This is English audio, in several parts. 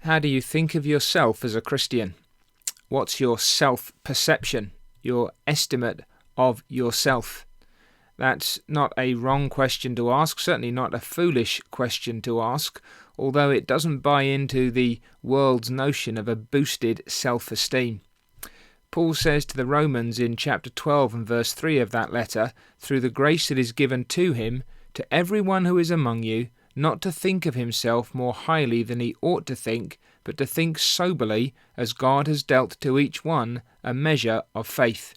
How do you think of yourself as a Christian? What's your self-perception, your estimate of yourself? That's not a wrong question to ask, certainly not a foolish question to ask, although it doesn't buy into the world's notion of a boosted self-esteem. Paul says to the Romans in chapter 12 and verse 3 of that letter, through the grace that is given to him, to everyone who is among you, not to think of himself more highly than he ought to think, but to think soberly, as God has dealt to each one a measure of faith.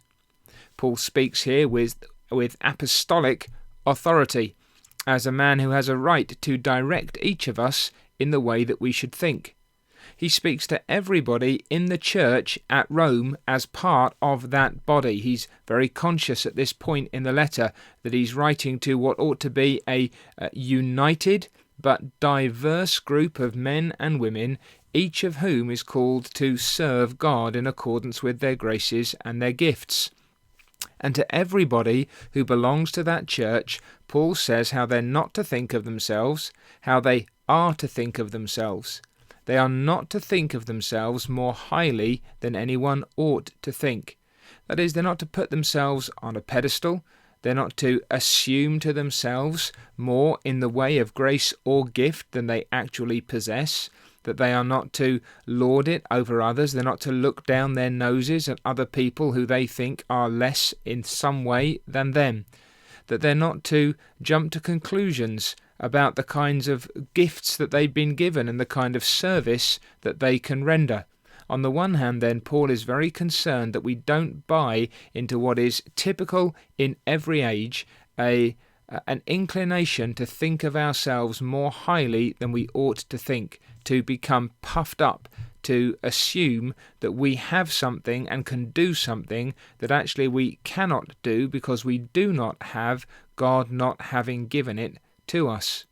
Paul speaks here with apostolic authority, as a man who has a right to direct each of us in the way that we should think. He speaks to everybody in the church at Rome as part of that body. He's very conscious at this point in the letter that he's writing to what ought to be a united but diverse group of men and women, each of whom is called to serve God in accordance with their graces and their gifts. And to everybody who belongs to that church, Paul says how they're not to think of themselves, how they are to think of themselves. They are not to think of themselves more highly than anyone ought to think. That is, they're not to put themselves on a pedestal. They're not to assume to themselves more in the way of grace or gift than they actually possess. That they are not to lord it over others. They're not to look down their noses at other people who they think are less in some way than them. That they're not to jump to conclusions about the kinds of gifts that they've been given and the kind of service that they can render. On the one hand, then, Paul is very concerned that we don't buy into what is typical in every age, an inclination to think of ourselves more highly than we ought to think, to become puffed up, to assume that we have something and can do something that actually we cannot do because we do not have, God not having given it to us.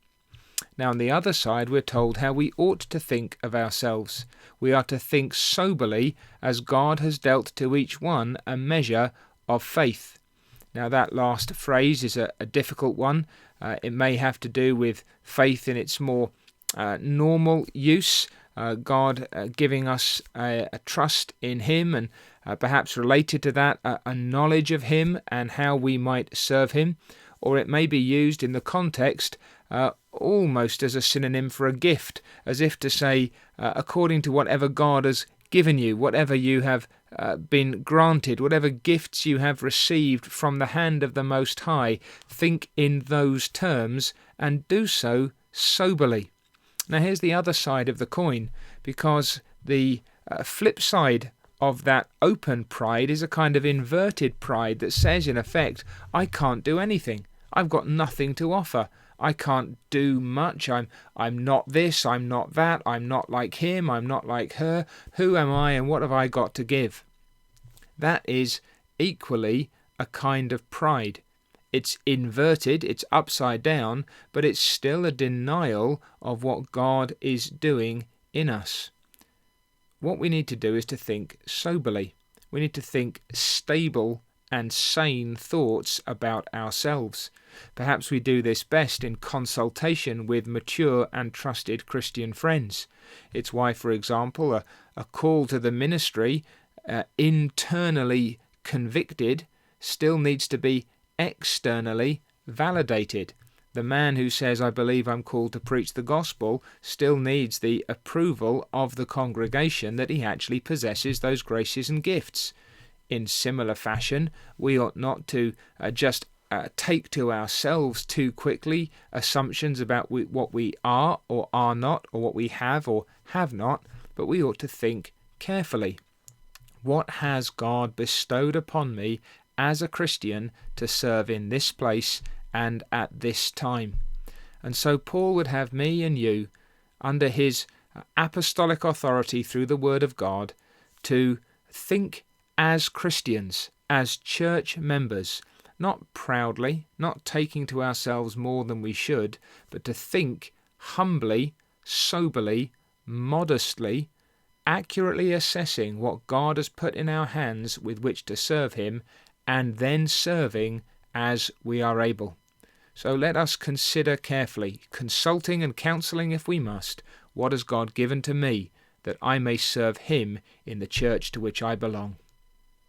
Now, on the other side, we're told how we ought to think of ourselves. We are to think soberly, as God has dealt to each one a measure of faith. Now, that last phrase is a difficult one. It may have to do with faith in its more normal use, God giving us a trust in Him, and perhaps related to that, a knowledge of Him and how we might serve Him. Or it may be used in the context almost as a synonym for a gift, as if to say, according to whatever God has given you, whatever you have been granted, whatever gifts you have received from the hand of the Most High, think in those terms and do so soberly. Now here's the other side of the coin, because the flip side of that open pride is a kind of inverted pride that says, in effect, I can't do anything. I've got nothing to offer. I can't do much. I'm not this, I'm not that, I'm not like him, I'm not like her. Who am I and what have I got to give? That is equally a kind of pride. It's inverted, it's upside down, but it's still a denial of what God is doing in us. What we need to do is to think soberly. We need to think stable and sane thoughts about ourselves. Perhaps we do this best in consultation with mature and trusted Christian friends. It's why, for example, a call to the ministry, internally convicted, still needs to be externally validated. The man who says, I believe I'm called to preach the gospel, still needs the approval of the congregation that he actually possesses those graces and gifts. In similar fashion, we ought not to just take to ourselves too quickly assumptions about what we are or are not, or what we have or have not, but we ought to think carefully. What has God bestowed upon me as a Christian to serve in this place and at this time? And so Paul would have me and you, under his apostolic authority through the Word of God, to think as Christians, as church members, not proudly, not taking to ourselves more than we should, but to think humbly, soberly, modestly, accurately assessing what God has put in our hands with which to serve Him, and then serving as we are able. So let us consider carefully, consulting and counselling if we must, what has God given to me that I may serve him in the church to which I belong.